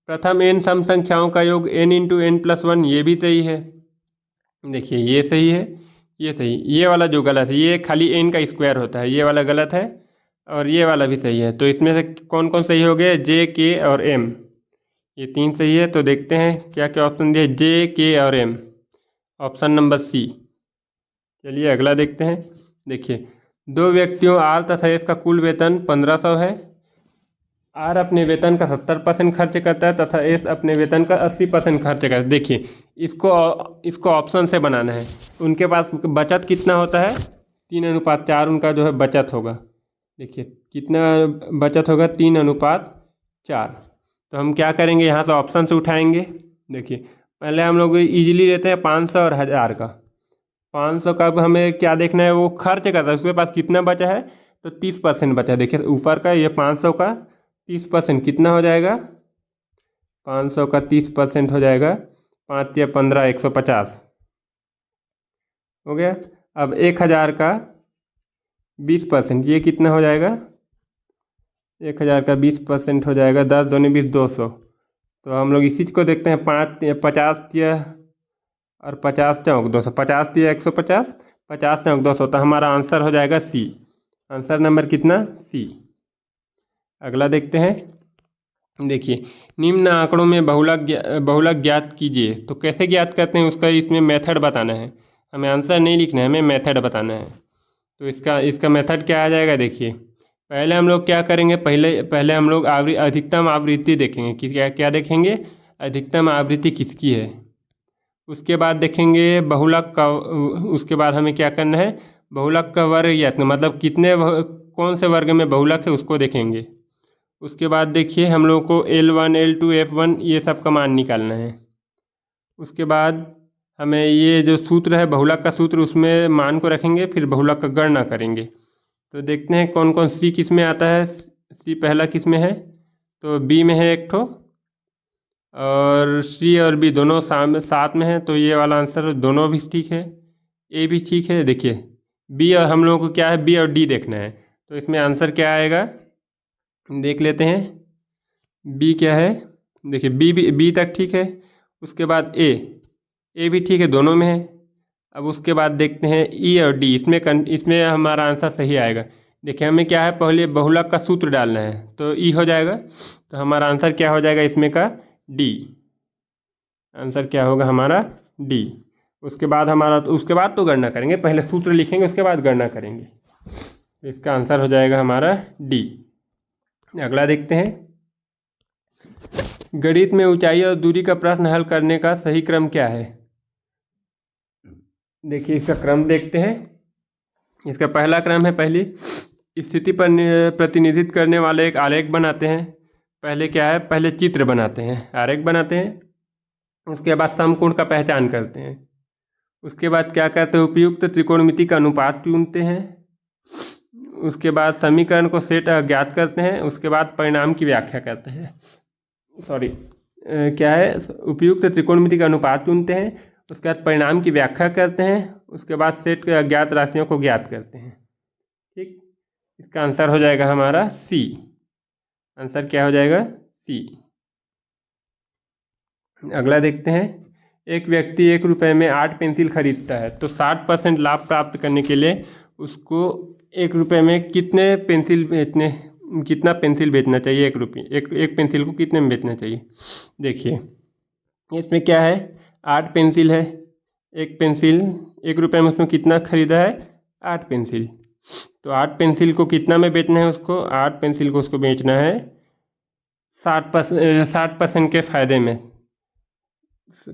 प्रथम n सम संख्याओं का योग n × n+1, ये भी सही है। देखिए, ये सही है, ये सही। ये वाला जो गलत है, ये खाली n का स्क्वायर होता है, ये वाला गलत है। और ये वाला भी सही है। तो इसमें से कौन कौन सही हो गए? जे, के और एम, ये 3 सही है। तो देखते हैं क्या क्या ऑप्शन दिए, जे, के और एम, ऑप्शन नंबर सी। चलिए अगला देखते हैं। देखिए, 2 व्यक्तियों आर तथा एस का कुल वेतन 1500 है। आर अपने वेतन का 70% खर्च करता है तथा एस अपने वेतन का 80% खर्च करता है। देखिए, इसको ऑप्शन से बनाना है। उनके पास बचत कितना होता है? 3:4 उनका जो है बचत होगा। देखिए, कितना बचत होगा? 3:4। तो हम क्या करेंगे? यहाँ से ऑप्शन से उठाएंगे। देखिए, पहले हम लोग इजीली लेते हैं 500 और 1000 का। 500 का अब हमें क्या देखना है, वो खर्च करता है, उसके पास कितना बचा है, तो 30% बचा है। देखिए ऊपर का ये 500 का 30% कितना हो जाएगा, 500 का 30% हो जाएगा 5 या 15, 150 हो गया। अब 1000 का 20% ये कितना हो जाएगा, 1000 का 20% हो जाएगा 10 दूनी 20, 200। तो हम लोग इसी चीज़ को देखते हैं, 50 या और 50 चौक 200, 50 या 150, 50 चौक 200, तो हमारा आंसर हो जाएगा सी। आंसर नंबर कितना, सी। अगला देखते हैं। देखिए निम्न आंकड़ों में बहुलक ज्ञात कीजिए। तो कैसे ज्ञात करते हैं उसका इसमें मेथड बताना है, हमें आंसर नहीं लिखना है, हमें मेथड बताना है। तो इसका मेथड क्या आ जाएगा, देखिए पहले हम लोग क्या करेंगे, पहले हम लोग अधिकतम आवृत्ति देखेंगे कि क्या देखेंगे, अधिकतम आवृत्ति किसकी है। उसके बाद देखेंगे बहुलक का, उसके बाद हमें क्या करना है, बहुलक का वर्ग या मतलब कौन से वर्ग में बहुलक है उसको देखेंगे। उसके बाद देखिए हम लोग को L1 L2 F1 ये सब का मान निकालना है। उसके बाद हमें ये जो सूत्र है बहुलक का सूत्र, उसमें मान को रखेंगे, फिर बहुलक का गणना करेंगे। तो देखते हैं कौन कौन सी किस में आता है। सी पहला किस में है, तो बी में है एक ठो, और सी और बी दोनों साथ में है, तो ये वाला आंसर दोनों भी ठीक है, ए भी ठीक है। देखिए बी और हम लोगों को क्या है, बी और डी देखना है, तो इसमें आंसर क्या आएगा देख लेते हैं। बी क्या है, देखिए बी तक ठीक है। उसके बाद ए भी ठीक है, दोनों में है। अब उसके बाद देखते हैं ई और डी, इसमें हमारा आंसर सही आएगा। देखिए हमें क्या है, पहले बहुलक का सूत्र डालना है, तो ई हो जाएगा, तो हमारा आंसर क्या हो जाएगा इसमें का, डी। आंसर क्या होगा हमारा, डी। उसके बाद तो गणना करेंगे, पहले सूत्र लिखेंगे उसके बाद गणना करेंगे। इसका आंसर हो जाएगा हमारा डी। अगला देखते हैं। गणित में ऊंचाई और दूरी का प्रश्न हल करने का सही क्रम क्या है। देखिए इसका क्रम देखते हैं। इसका पहला क्रम है, पहली स्थिति पर प्रतिनिधित्व करने वाले एक आलेख बनाते हैं। पहले क्या है, पहले चित्र बनाते हैं, आरेख बनाते हैं। उसके बाद समकोण का पहचान करते हैं। उसके बाद क्या करते हैं, उपयुक्त त्रिकोणमिति का अनुपात चुनते हैं। उसके बाद समीकरण को सेट ज्ञात करते हैं। उसके बाद परिणाम की व्याख्या करते हैं। क्या है, उपयुक्त त्रिकोणमिति का अनुपात चुनते हैं। उसके बाद परिणाम की व्याख्या करते हैं। उसके बाद सेट के अज्ञात राशियों को ज्ञात करते हैं। ठीक, इसका आंसर हो जाएगा हमारा सी। आंसर क्या हो जाएगा, सी। अगला देखते हैं। एक व्यक्ति 1 रुपये में 8 पेंसिल खरीदता है, तो 60% लाभ प्राप्त करने के लिए उसको 1 रुपये में कितना पेंसिल बेचना चाहिए, 1 रुपये, एक पेंसिल को कितने में बेचना चाहिए। देखिए इसमें क्या है, 8 पेंसिल है, एक पेंसिल 1 रुपये में उसमें कितना खरीदा है, 8 पेंसिल। तो 8 पेंसिल को कितना में बेचना है उसको, 8 पेंसिल को उसको बेचना है 60% के फ़ायदे में।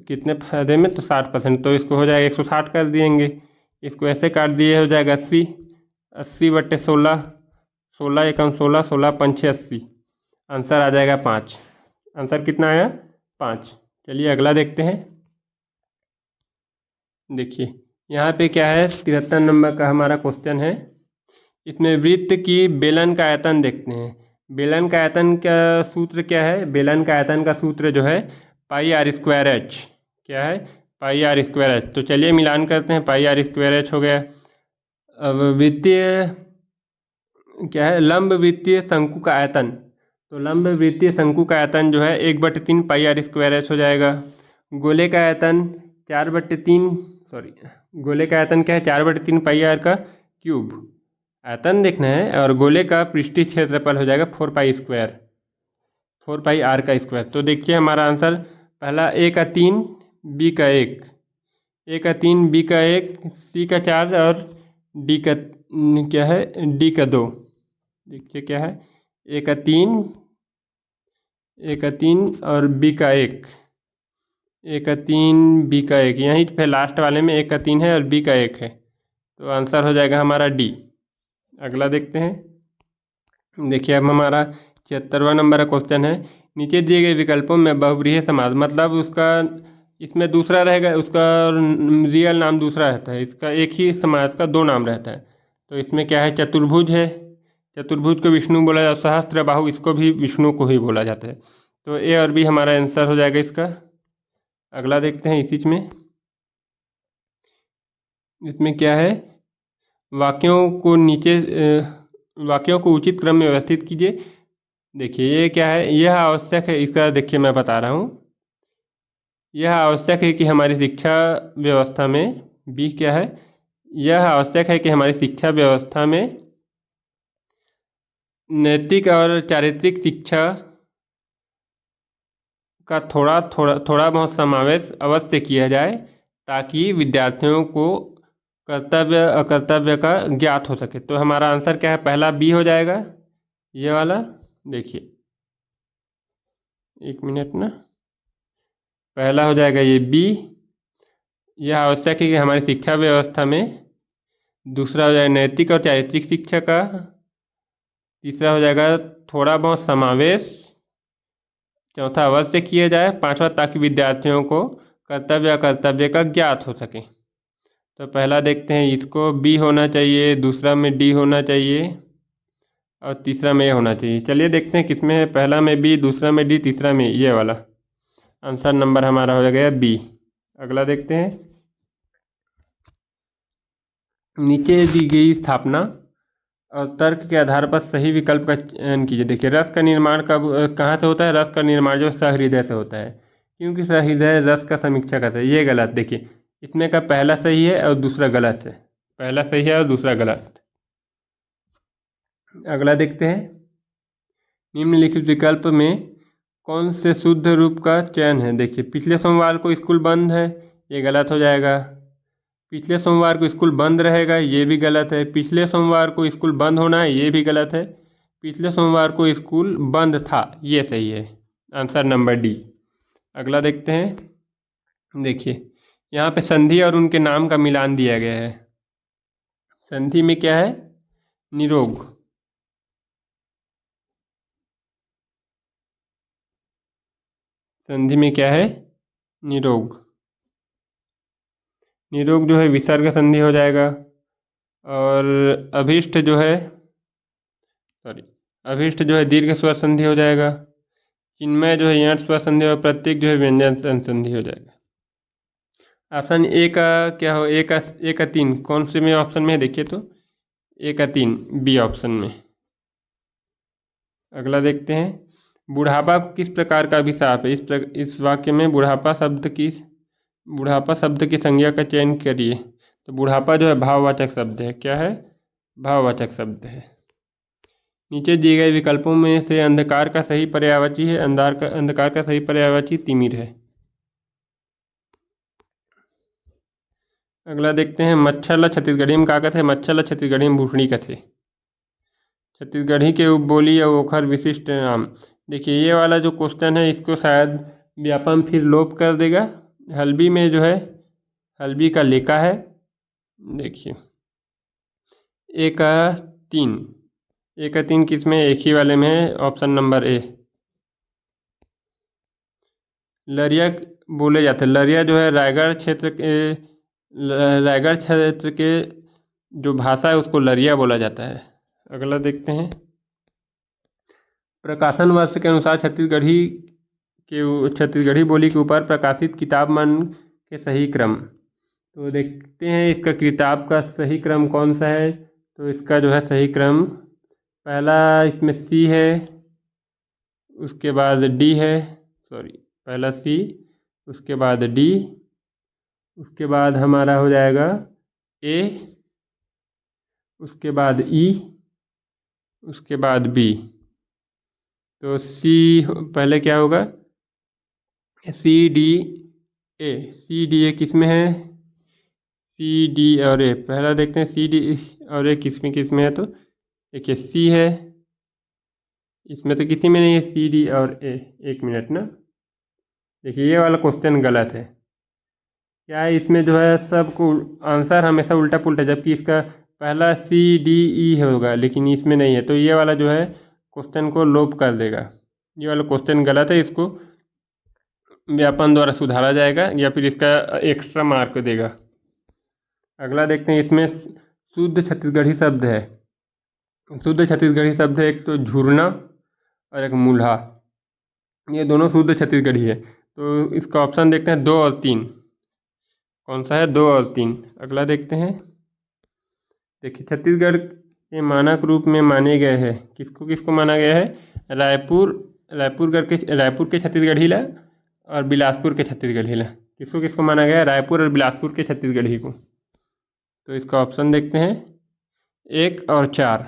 कितने फ़ायदे में, तो 60%, तो इसको हो जाएगा 160 कर दिएंगे। इसको ऐसे काट दिए हो जाएगा 80/16, 16 एकम 16, 16 पंचे 80। आंसर आ जाएगा 5। आंसर कितना आया, 5। चलिए अगला देखते हैं। देखिए यहाँ पे क्या है, 73 नंबर का हमारा क्वेश्चन है। इसमें वृत्त की बेलन का आयतन देखते हैं। बेलन का आयतन का सूत्र क्या है, बेलन का आयतन का सूत्र जो है πr²h। क्या है, πr²h। तो चलिए मिलान करते हैं, πr²h हो गया। अब वृत्तीय क्या है, लंब वृत्तीय शंकु का आयतन। तो लंब वृत्तीय शंकु का आयतन जो है 1/3 πr²h हो जाएगा। गोले का आयतन 4/3, गोले का आयतन क्या है, 4/3 πr³ आयतन देखना है, और गोले का पृष्ठीय क्षेत्रफल हो जाएगा 4πr², 4πr²। तो देखिए हमारा आंसर पहला A का 3, B का 1, A का 3, B का 1, C का 4 और D का क्या है, D का 2। देखिए क्या है, A का 3 और B का 1, A का 3, B का 1, यहीं पे लास्ट वाले में A का 3 है और B का 1 है, तो आंसर हो जाएगा हमारा D। अगला देखते हैं। देखिए अब हमारा 76वां नंबर का क्वेश्चन है। नीचे दिए गए विकल्पों में बहुव्रीहि समास, मतलब उसका इसमें दूसरा रहेगा, उसका रियल नाम दूसरा रहता है, इसका एक ही समास का दो नाम रहता है। तो इसमें क्या है, चतुर्भुज है, चतुर्भुज को विष्णु बोला जाता है, सहस्त्र बाहु इसको भी विष्णु को ही बोला जाता है। तो ए और बी हमारा आंसर हो जाएगा इसका। अगला देखते हैं इसी में, इसमें क्या है, वाक्यों को वाक्यों को उचित क्रम में व्यवस्थित कीजिए। देखिए ये क्या है, यह आवश्यक है, इसका देखिए मैं बता रहा हूँ। यह आवश्यक है कि हमारी शिक्षा व्यवस्था में, बी क्या है, यह आवश्यक है कि हमारी शिक्षा व्यवस्था में नैतिक और चारित्रिक शिक्षा का थोड़ा बहुत समावेश अवश्य किया जाए, ताकि विद्यार्थियों को कर्तव्य अकर्तव्य का ज्ञात हो सके। तो हमारा आंसर क्या है, पहला बी हो जाएगा, ये वाला। देखिए एक मिनट ना, पहला हो जाएगा ये बी, यह आवश्यक है कि हमारी शिक्षा व्यवस्था में। दूसरा हो जाएगा नैतिक और चारित्रिक शिक्षा का। तीसरा हो जाएगा थोड़ा बहुत समावेश। चौथा अवश्य किया जाए। पांचवा ताकि विद्यार्थियों को कर्तव्य अकर्तव्य का ज्ञात हो सके। तो पहला देखते हैं, इसको बी होना चाहिए, दूसरा में डी होना चाहिए और तीसरा में ए होना चाहिए। चलिए देखते हैं किसमें है, पहला में बी, दूसरा में डी, तीसरा में ये वाला। आंसर नंबर हमारा हो गया बी। अगला देखते हैं, नीचे दी गई स्थापना और तर्क के आधार पर सही विकल्प का चयन कीजिए। देखिए रस का निर्माण कब कहाँ से होता है, रस का निर्माण जो सहृदय से होता है, क्योंकि सहृदय रस का समीक्षा करता है। ये गलत, देखिए इसमें का पहला सही है और दूसरा गलत है, पहला सही है और दूसरा गलत। अगला देखते हैं, निम्नलिखित विकल्प में कौन से शुद्ध रूप का चयन है। देखिए पिछले सोमवार को स्कूल बंद है, ये गलत हो जाएगा। पिछले सोमवार को स्कूल बंद रहेगा, ये भी गलत है। पिछले सोमवार को स्कूल बंद होना है, ये भी गलत है। पिछले सोमवार को स्कूल बंद था, ये सही है, आंसर नंबर डी। अगला देखते हैं, देखिए यहाँ पे संधि और उनके नाम का मिलान दिया गया है। संधि में क्या है, निरोग। संधि में क्या है, निरोग। निरोग जो है विसर्ग संधि हो जाएगा। और अभिष्ट जो है, सॉरी, अभिष्ट जो है दीर्घ स्वर संधि हो जाएगा। चिन्मय जो है यंट स्वर संधि और प्रत्येक जो है व्यंजन संधि हो जाएगा। ऑप्शन ए का क्या हो, ए का 3 कौन से में ऑप्शन में है, देखिए तो ए का 3 बी ऑप्शन में। अगला देखते हैं, बुढ़ापा किस प्रकार का अभिशाप है। इस वाक्य में बुढ़ापा शब्द की संज्ञा का चयन करिए। तो बुढ़ापा जो है भाववाचक शब्द है, क्या है, भाववाचक शब्द है। नीचे दिए गए विकल्पों में से अंधकार का सही पर्यायवाची है, अंधकार का सही पर्यायवाची तिमिर है। अगला देखते हैं, मच्छर छत्तीसगढ़ी में का कथे, मच्छर छत्तीसगढ़ी में भूषणी कथे। छत्तीसगढ़ी के उपबोली या ओखर विशिष्ट नाम। देखिए ये वाला जो क्वेश्चन है, इसको शायद व्यापम फिर लोप कर देगा। हल्बी में जो है, हल्बी का लेका है। देखिए ए का 3, ए का 3 किस में, एक ही वाले में है, ऑप्शन नंबर ए। लरिया बोले जाते हैं, लरिया जो है रायगढ़ क्षेत्र के जो भाषा है उसको लरिया बोला जाता है। अगला देखते हैं, प्रकाशन वर्ष के अनुसार छत्तीसगढ़ी बोली के ऊपर प्रकाशित किताब मन के सही क्रम। तो देखते हैं इसका किताब का सही क्रम कौन सा है। तो इसका जो है सही क्रम, पहला इसमें सी है, उसके बाद डी है, सॉरी पहला सी, उसके बाद डी, उसके बाद हमारा हो जाएगा ए, उसके बाद ई, उसके बाद बी। तो सी पहले क्या होगा, C D A, C D A किस में है, सी डी और ए। पहला देखते हैं सी डी और ए किस में है। तो देखिए सी है, इसमें तो किसी में नहीं है सी डी और ए। एक मिनट ना, देखिए ये वाला क्वेश्चन गलत है। क्या है, इसमें जो है सबको आंसर हमेशा उल्टा पुल्टा, जबकि इसका पहला सी डी ई होगा, लेकिन इसमें नहीं है। तो ये वाला जो है क्वेश्चन को लोप कर देगा, ये वाला क्वेश्चन गलत है, इसको व्यापन द्वारा सुधारा जाएगा या फिर इसका एक्स्ट्रा मार्क देगा। अगला देखते हैं, इसमें शुद्ध छत्तीसगढ़ी शब्द है। शुद्ध छत्तीसगढ़ी शब्द है एक तो झुरना और एक मूल्हा, ये दोनों शुद्ध छत्तीसगढ़ी है। तो इसका ऑप्शन देखते हैं 2 और 3, कौन सा है 2 और 3। अगला देखते हैं, देखिए छत्तीसगढ़ के मानक रूप में माने गए हैं, किसको किसको माना गया है, रायपुर के छत्तीसगढ़ी ला और बिलासपुर के छत्तीसगढ़ी ला, किसको किसको माना गया है, रायपुर और बिलासपुर के छत्तीसगढ़ी को। तो इसका ऑप्शन देखते हैं 1 और 4,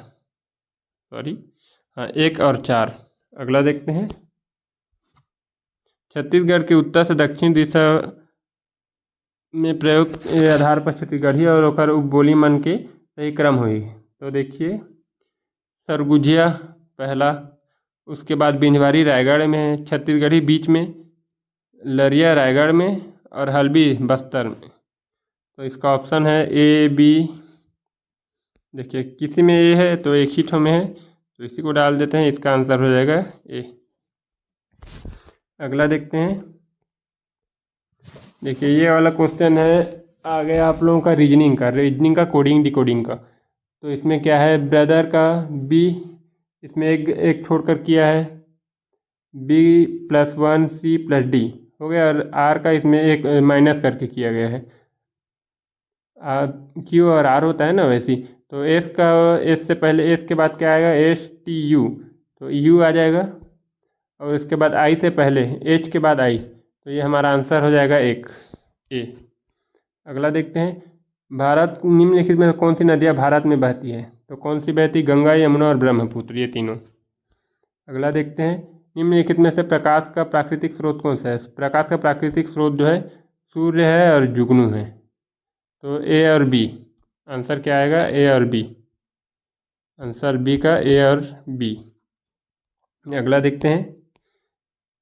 सॉरी हाँ 1 और 4। अगला देखते हैं, छत्तीसगढ़ के उत्तर से दक्षिण दिशा में प्रयोग के आधार पर छत्तीसगढ़ी और ओकर उपबोली मन के सही क्रम हुई। तो देखिए सरगुजिया पहला, उसके बाद बिंजवारी रायगढ़ में है, छत्तीसगढ़ी बीच में, लरिया रायगढ़ में और हल्बी बस्तर में। तो इसका ऑप्शन है ए बी। देखिए किसी में ए है तो एक ही ठो में है, तो इसी को डाल देते हैं, इसका आंसर हो जाएगा ए। अगला देखते हैं, देखिए ये वाला क्वेश्चन है आ गया आप लोगों का रीजनिंग का कोडिंग डिकोडिंग का। तो इसमें क्या है, ब्रदर का बी इसमें एक छोड़कर किया है, B+1 C+D हो गया, और आर का इसमें एक माइनस करके किया गया है। क्यू और आर होता है ना वैसी। तो एस से पहले एस के बाद क्या आएगा, STU, तो यू आ जाएगा, और इसके बाद आई से पहले एच के बाद आई, तो ये हमारा आंसर हो जाएगा एक ए। अगला देखते हैं, भारत निम्नलिखित में कौन सी नदियाँ भारत में बहती है, तो कौन सी बहती, गंगा, यमुना और ब्रह्मपुत्र, ये तीनों। अगला देखते हैं, निम्नलिखित में से प्रकाश का प्राकृतिक स्रोत कौन सा है, प्रकाश का प्राकृतिक स्रोत जो है सूर्य है और जुगनू है। तो ए और बी, आंसर क्या आएगा, ए और बी, आंसर बी का ए और बी। अगला देखते हैं,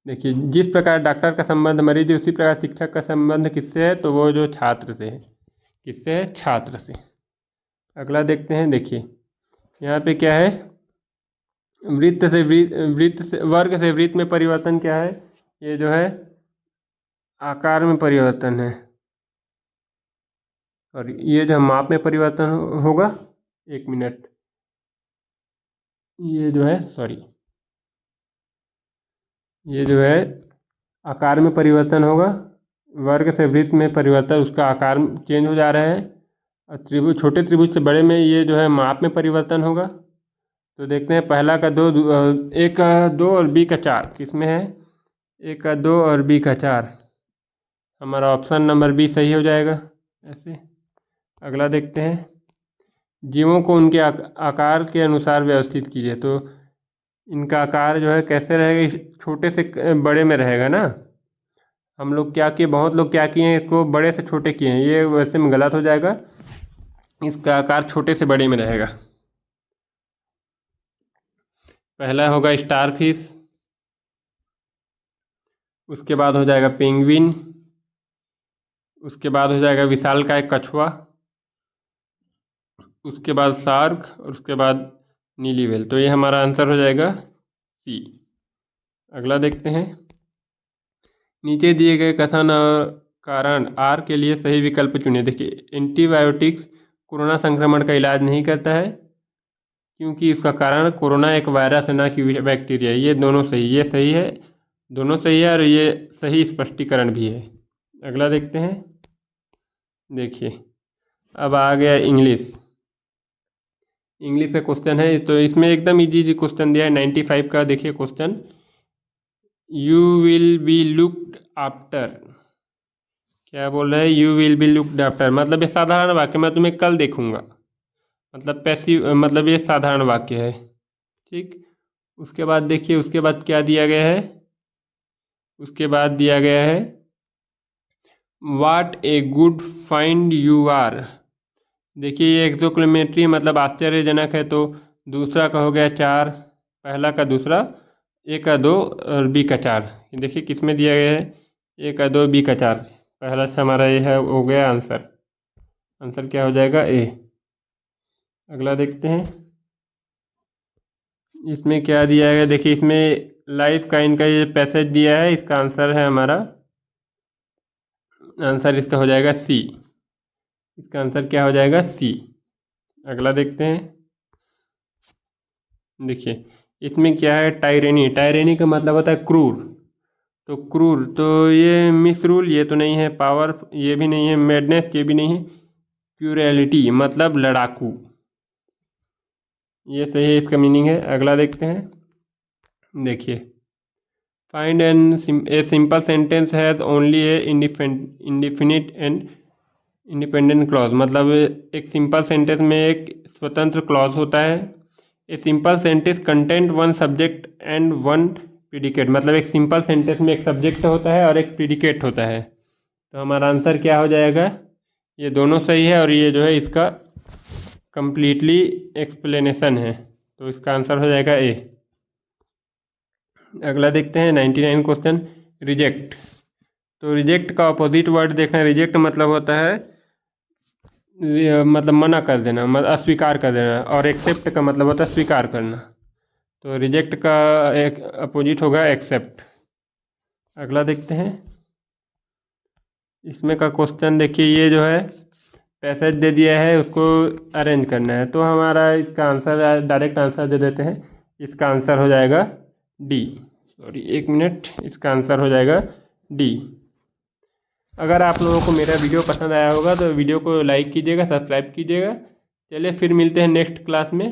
देखिए जिस प्रकार डॉक्टर का संबंध मरीज है उसी प्रकार शिक्षक का संबंध किससे है, तो वो जो छात्र से है, किससे है, छात्र से। अगला देखते हैं, देखिए यहाँ पे क्या है, वर्ग से वृत्त में परिवर्तन क्या है, ये जो है आकार में परिवर्तन है, और ये जो माप में परिवर्तन होगा, 1 मिनट, ये जो है ये जो है आकार में परिवर्तन होगा, वर्ग से वृत्त में परिवर्तन, उसका आकार चेंज हो जा रहा है, और त्रिभुज, छोटे त्रिभुज से बड़े में ये जो है माप में परिवर्तन होगा। तो देखते हैं, पहला का 2, 1 का 2 और बी का 4 किस में है, 1 का 2 और बी का 4, हमारा ऑप्शन नंबर बी सही हो जाएगा ऐसे। अगला देखते हैं, जीवों को उनके आकार के अनुसार व्यवस्थित कीजिए। तो इनका आकार जो है कैसे रहेगा, छोटे से बड़े में रहेगा ना। हम लोग क्या किए, बहुत लोग क्या किए हैं, इसको बड़े से छोटे किए हैं, ये वैसे में गलत हो जाएगा, इसका आकार छोटे से बड़े में रहेगा। पहला होगा स्टार फिश, उसके बाद हो जाएगा पेंगुइन, उसके बाद हो जाएगा विशालकाय कछुआ, उसके बाद शार्क, और उसके बाद नीली व्हेल। तो ये हमारा आंसर हो जाएगा सी। अगला देखते हैं, नीचे दिए गए कथन और कारण आर के लिए सही विकल्प चुनिए। देखिए एंटीबायोटिक्स कोरोना संक्रमण का इलाज नहीं करता है, क्योंकि इसका कारण कोरोना एक वायरस है ना कि बैक्टीरिया। ये दोनों सही, ये सही है, दोनों सही है, और ये सही स्पष्टीकरण भी है। अगला देखते हैं, देखिए अब आ गया इंग्लिश का क्वेश्चन है। तो इसमें एकदम इजी क्वेश्चन दिया है 95 का। देखिए question, you will be looked after, क्या बोल रहा है, you will be looked after, मतलब ये साधारण वाक्य, मैं तुम्हें कल देखूंगा, मतलब पैसिव, मतलब ये साधारण वाक्य है, ठीक। उसके बाद देखिए, उसके बाद क्या दिया गया है, उसके बाद दिया गया है what a good friend you are. देखिए ये एक्सोक्लेमेटरी मतलब आश्चर्यजनक है, तो दूसरा का हो गया 4, पहला का दूसरा, ए का 2 और बी का 4। देखिए किस में दिया गया है, ए का 2 बी का 4, पहला से हमारा ये है, हो गया आंसर। आंसर क्या हो जाएगा, ए। अगला देखते हैं, इसमें क्या दिया है, देखिए इसमें लाइफ का इनका ये पैसेज दिया है, इसका आंसर है हमारा आंसर इसका हो जाएगा सी। इसका आंसर क्या हो जाएगा? सी। अगला देखते हैं। देखिए इसमें क्या है, टायरेनी। टायरेनी का मतलब होता है क्रूर। तो क्रूर, तो ये मिसरूल ये तो नहीं है, पावर ये भी नहीं है, मैडनेस ये भी नहीं है, क्यूरैलिटी मतलब लड़ाकू, ये सही है, इसका मीनिंग है। अगला देखते हैं। देखिए find an a simple sentence has only a indefinite and independent clause. मतलब एक सिंपल सेंटेंस में एक स्वतंत्र क्लॉज होता है। ए simple sentence content one subject and one predicate. मतलब एक सिंपल सेंटेंस में एक सब्जेक्ट होता है और एक प्रीडिकेट होता है। तो हमारा आंसर क्या हो जाएगा? ये दोनों सही है और ये जो है इसका कंप्लीटली एक्सप्लेनेशन है, तो इसका आंसर हो जाएगा ए। अगला देखते हैं 99 क्वेश्चन, रिजेक्ट। तो रिजेक्ट का अपोजिट वर्ड देखना। रिजेक्ट मतलब होता है मतलब मना कर देना, मतलब अस्वीकार कर देना, और एक्सेप्ट का मतलब होता है स्वीकार करना। तो रिजेक्ट का एक अपोजिट होगा एक्सेप्ट। अगला देखते हैं। इसमें का क्वेश्चन देखिए, ये जो है पैसेज दे दिया है, उसको अरेंज करना है। तो हमारा इसका आंसर डायरेक्ट आंसर दे देते हैं। इसका आंसर हो जाएगा डी। सॉरी एक मिनट, इसका आंसर हो जाएगा डी। अगर आप लोगों को मेरा वीडियो पसंद आया होगा तो वीडियो को लाइक कीजिएगा, सब्सक्राइब कीजिएगा। चलिए फिर मिलते हैं नेक्स्ट क्लास में,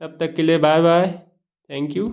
तब तक के लिए बाय बाय, थैंक यू।